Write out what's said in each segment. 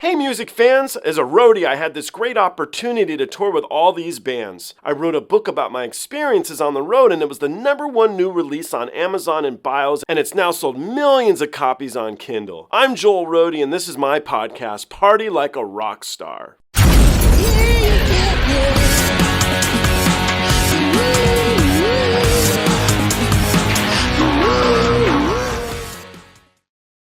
Hey music fans, as a roadie I had this great opportunity to tour with all these bands. I wrote a book about my experiences on the road and it was the #1 new release on Amazon and Bios and it's now sold millions of copies on Kindle. I'm Joel Roadie and this is my podcast, Party Like a Rock Star.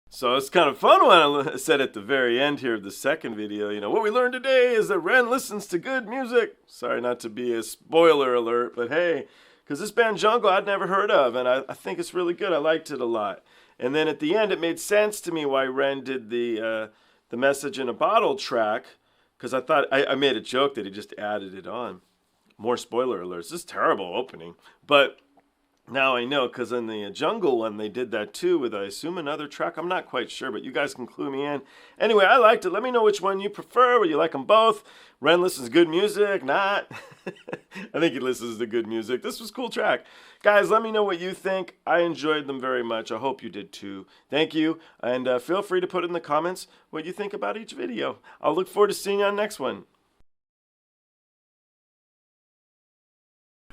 So it's kind of fun when I said at the very end here of the second video, what we learned today is that Ren listens to good music. Sorry not to be a spoiler alert, but hey, because this band Jungle I'd never heard of, and I think it's really good. I liked it a lot. And then at the end, it made sense to me why Ren did the Message in a Bottle track, because I thought, I made a joke that he just added it on. More spoiler alerts. This is terrible opening, but now I know, because in the Jungle one, they did that too with, I assume, another track. I'm not quite sure, but you guys can clue me in. Anyway, I liked it. Let me know which one you prefer. Would you like them both? Ren listens to good music, not. I think he listens to good music. This was a cool track. Guys, let me know what you think. I enjoyed them very much. I hope you did too. Thank you, and feel free to put in the comments what you think about each video. I'll look forward to seeing you on the next one.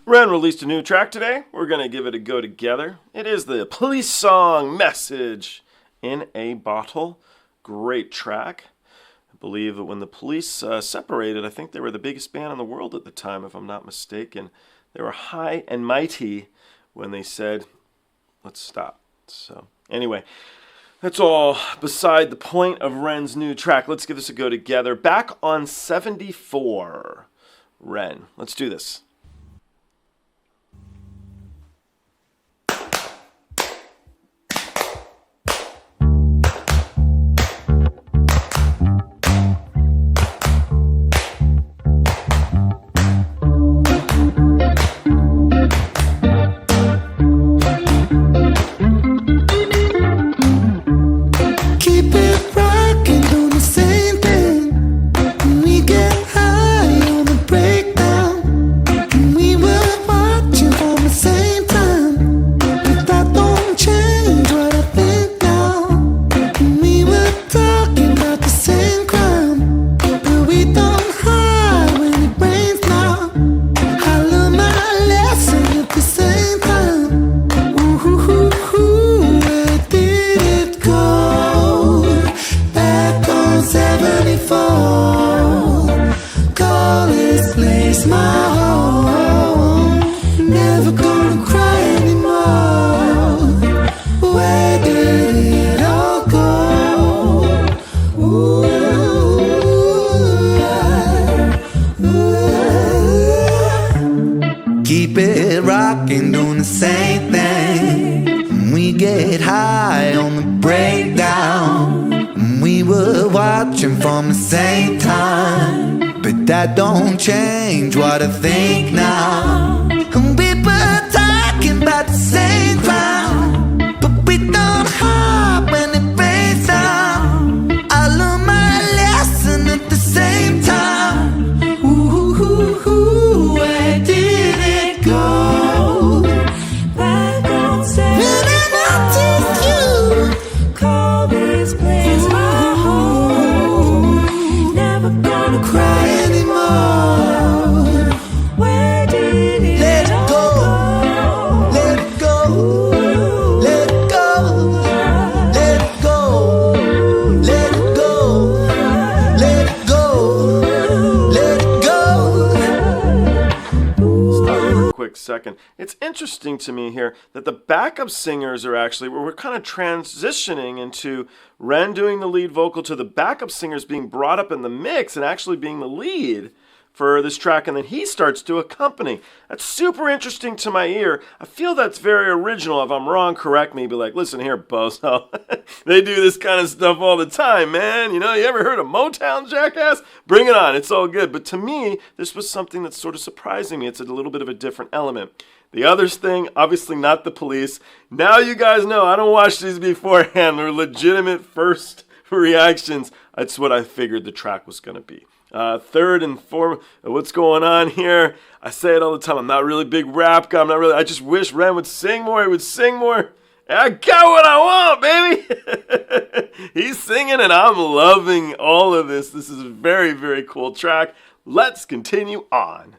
Ren released a new track today. We're going to give it a go together. It is the police song Message in a Bottle. Great track. I believe that when the police separated, I think they were the biggest band in the world at the time, if I'm not mistaken. They were high and mighty when they said, let's stop. So anyway, that's all beside the point of Ren's new track. Let's give this a go together. Back on 74. Ren, let's do this. Keep it rocking, doing the same thing. We get high on the breakdown. We were watching from the same time, but that don't change what I think now. And we were talking about the same ground, but we don't hop when it rains down. I learned my lesson at the same time. Ooh, where did it go? Back on Saturday, you call this place my home. Never gonna cry anymore. Where did it let it go? Let it go. Let it go. Let it go. Let it go. Let it go. Let it go. Stop for a quick second. It's interesting to me here that the backup singers are actually, we're kind of transitioning into Ren doing the lead vocal to the backup singers being brought up in the mix and actually being the lead for this track, and then he starts to accompany. That's super interesting to my ear. I feel that's very original. If I'm wrong, correct me. Be like, listen here, bozo. They do this kind of stuff all the time, man. You ever heard of Motown, jackass? Bring it on. It's all good. But to me, this was something that's sort of surprising me. It's a little bit of a different element. The others thing, obviously not the police. Now you guys know I don't watch these beforehand. They're legitimate first reactions. That's what I figured the track was going to be. Third and fourth, what's going on here? I say it all the time. I'm not really a big rap guy. I just wish Ren would sing more. He would sing more. I got what I want, baby. He's singing and I'm loving all of this. This is a very, very cool track. Let's continue on.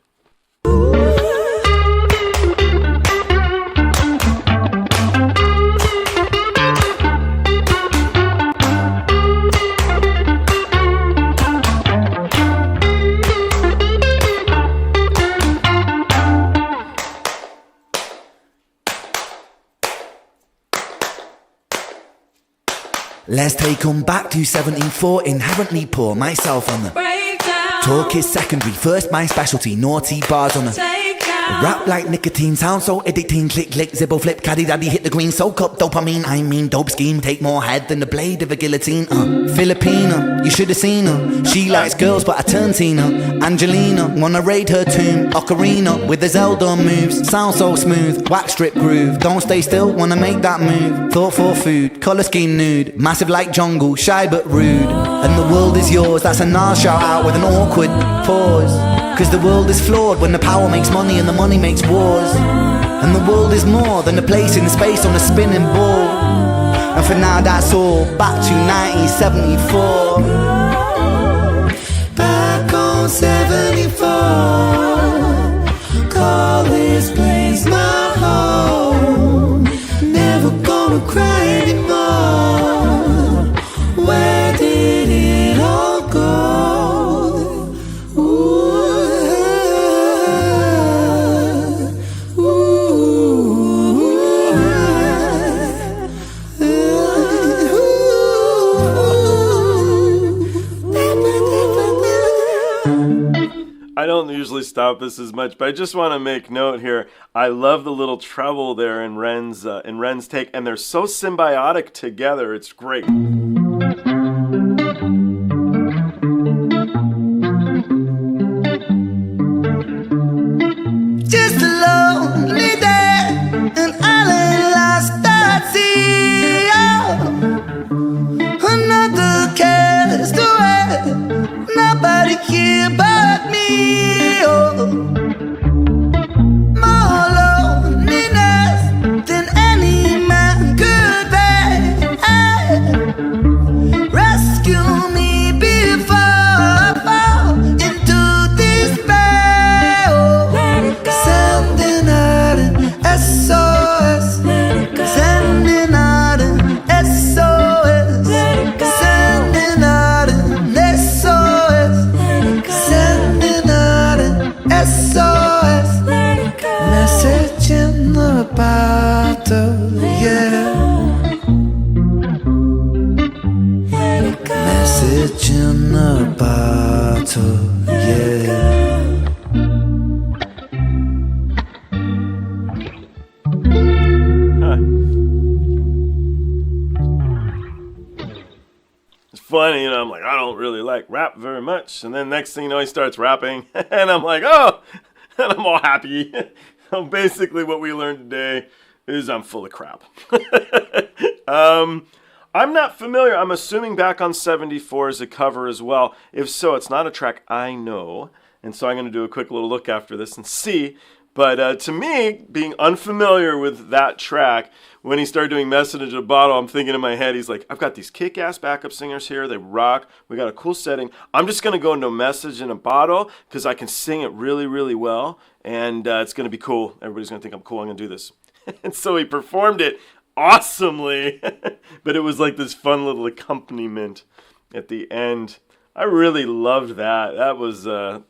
Let's take 'em back to 74, inherently poor, myself on the Breakdown. talk is secondary, first my specialty, naughty bars on the Takedown. rap like nicotine, sound so addicting, click, click, zibble, flip, caddy, daddy, hit the green, soak up dopamine, I mean dope scheme, take more head than the blade of a guillotine, Filipina, you should have seen her, she likes girls but I turn Tina, Angelina, wanna raid her tomb, Ocarina, with the Zelda moves, sound so smooth, wax strip groove, don't stay still, wanna make that move, thought for food, colour scheme nude, massive like jungle, shy but rude, and the world is yours, that's a Nas shout out with an awkward pause, cause the world is flawed when the power makes money and the money makes wars, and the world is more than a place in space on a spinning ball, and for now that's all, back to 1974, back on 74, call this place my home, never gonna cry anymore, where did it all go? I don't usually stop this as much, but I just want to make note here. I love the little treble there in Ren's take, and they're so symbiotic together. It's great. Just a lonely day, an island lost at sea. Another castaway, nobody here but me. More loneliness than any man could bear. Rescue me before I fall into despair. Sending out an SOS. Sending out an SOS. Sending out an SOS. Sending out an SOS. Message in the bottle, yeah. Message in the bottle, yeah. It's funny, I'm like, I don't really like rap very much. And then next thing you know, he starts rapping. And I'm like, oh, and I'm all happy. So basically what we learned today is I'm full of crap. I'm not familiar. I'm assuming Back on 74 is a cover as well. If so, it's not a track I know. And so I'm going to do a quick little look after this and see. But to me, being unfamiliar with that track, when he started doing Message in a Bottle, I'm thinking in my head, he's like, I've got these kick-ass backup singers here. They rock. We got a cool setting. I'm just going to go into Message in a Bottle because I can sing it really, really well. And it's going to be cool. Everybody's going to think I'm cool. I'm going to do this. And so he performed it awesomely. But it was like this fun little accompaniment at the end. I really loved that. That was one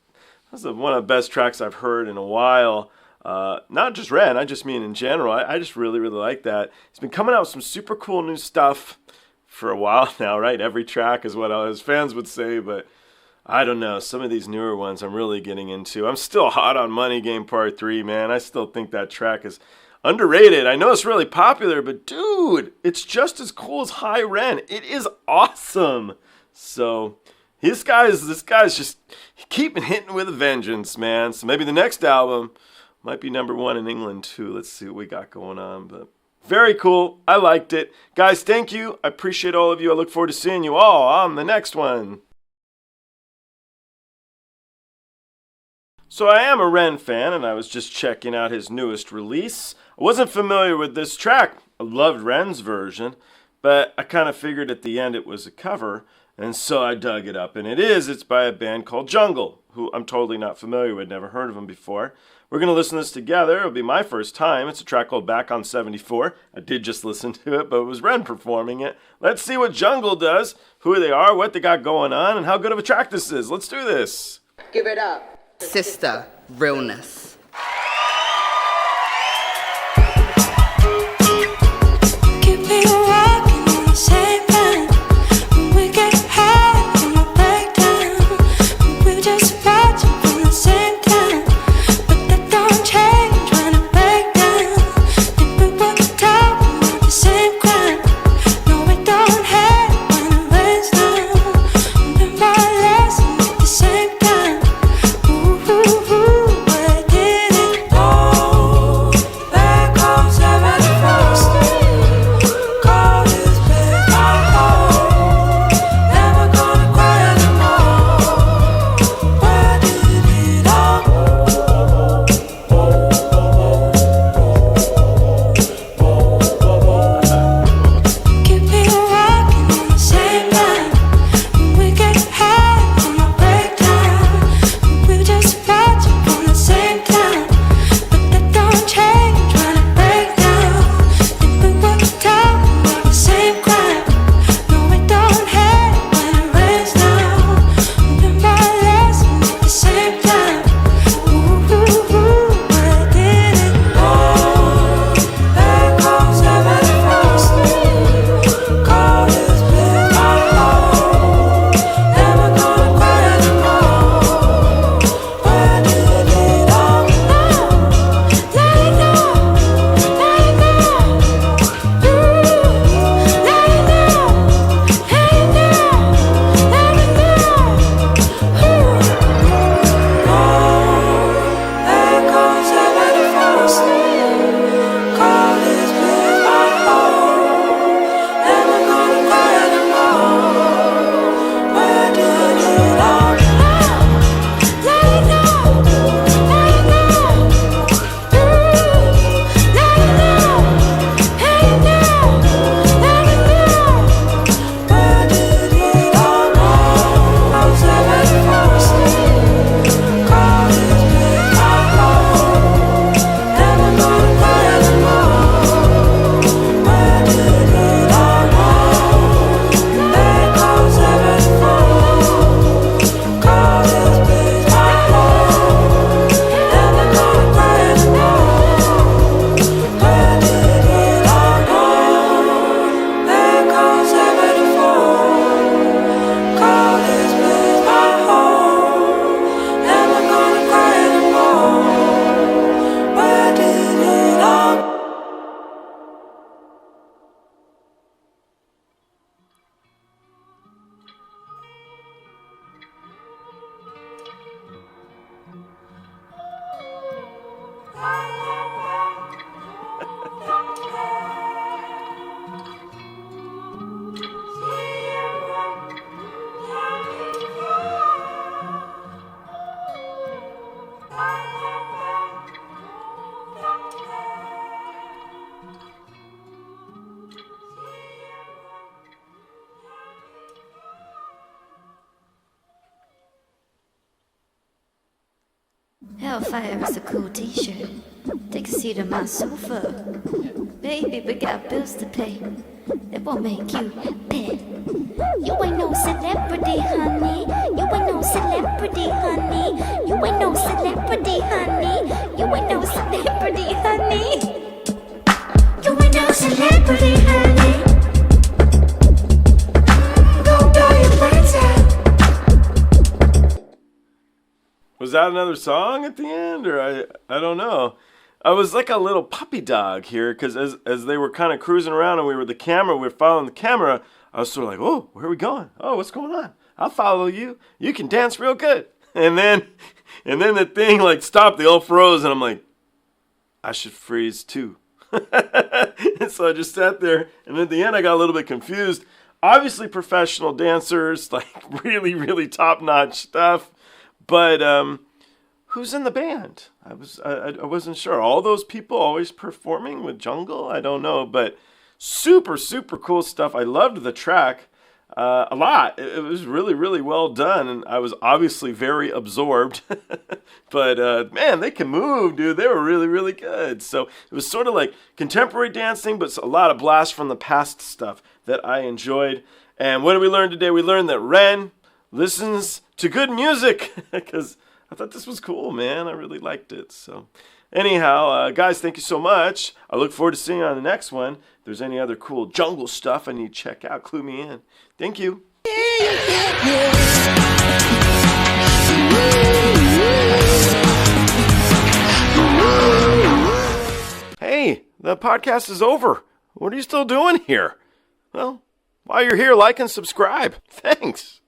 of the best tracks I've heard in a while. Not just Ren, I just mean in general. I just really, really like that. He's been coming out with some super cool new stuff for a while now, right? Every track is what his fans would say, but I don't know. Some of these newer ones I'm really getting into. I'm still hot on Money Game Part 3, man. I still think that track is underrated. I know it's really popular, but dude, it's just as cool as High Ren. It is awesome. So this guy's just keeping hitting with a vengeance, man. So maybe the next album might be #1 in England too. Let's see what we got going on. But very cool. I liked it. Guys, thank you. I appreciate all of you. I look forward to seeing you all on the next one. So I am a Ren fan, and I was just checking out his newest release. I wasn't familiar with this track. I loved Ren's version, but I kind of figured at the end it was a cover, and so I dug it up. And it's by a band called Jungle, who I'm totally not familiar with, never heard of them before. We're going to listen to this together. It'll be my first time. It's a track called Back on 74. I did just listen to it, but it was Ren performing it. Let's see what Jungle does, who they are, what they got going on, and how good of a track this is. Let's do this. Give it up. Sister realness. Keep me walking in the same line. When we get high from a breakdown, we're just watching from the same time. But that don't change when I break down. If we were talking about the same crime, no, we don't hate when it rains down. Learn my lesson at the same time. Ooh, ooh, ooh, where did it go? Back home, 71st. Call this place my home. Never gonna cry anymore. Where did it all go? Keep me walking in the same line. When we get high from a breakdown, we're just watching from the same time. But that don't change when I break down. If we were talking about the same crime, no, we don't hate when it rains down. Learn my lesson at the same time. Ooh, ooh, ooh, where did it go? Back home, 71st. Call this place my home. Never gonna cry anymore. Where did it all go? Let it go, let it go. Ooh, let it go, let it go, let it go. Ooh. Back home, 71st. Call this place my home. Never gonna cry anymore. Where did it all go? Let it go, let it go. Ooh, let it go, let it go, let it go. Where did it all go? 71st. Call this place my home. Never gonna cry anymore. Where did it all go? Back home, 74. Call this place my home. Never gonna cry anymore. Where did it all go? Back home, 74. Call this place my home. Never gonna cry anymore. Where did it all go? Hellfire is a cool t-shirt. Take a seat on my sofa. Baby, we got bills to pay. That won't make you happy. You ain't no celebrity, honey. You ain't no celebrity, honey. You ain't no celebrity, honey. You ain't no celebrity, honey. You ain't no celebrity, honey. Go blow your brains out. Was that another song at the end, or I don't know. I was like a little puppy dog here, because as they were kind of cruising around and we were following the camera, I was sort of like, oh, where are we going? Oh, what's going on? I'll follow you. You can dance real good. And then the thing like stopped, they all froze, and I'm like, I should freeze too. And so I just sat there, and at the end I got a little bit confused. Obviously professional dancers, like really, really top-notch stuff. But who's in the band? I wasn't sure. All those people always performing with Jungle? I don't know, but super, super cool stuff. I loved the track a lot. It was really, really well done, and I was obviously very absorbed. But man, they can move, dude. They were really, really good. So it was sort of like contemporary dancing, but a lot of blast from the past stuff that I enjoyed. And what did we learn today? We learned that Ren listens to good music, because I thought this was cool, man. I really liked it. So anyhow, guys, thank you so much. I look forward to seeing you on the next one. If there's any other cool jungle stuff I need to check out, clue me in. Thank you. Hey, the podcast is over. What are you still doing here? Well, while you're here, like and subscribe. Thanks.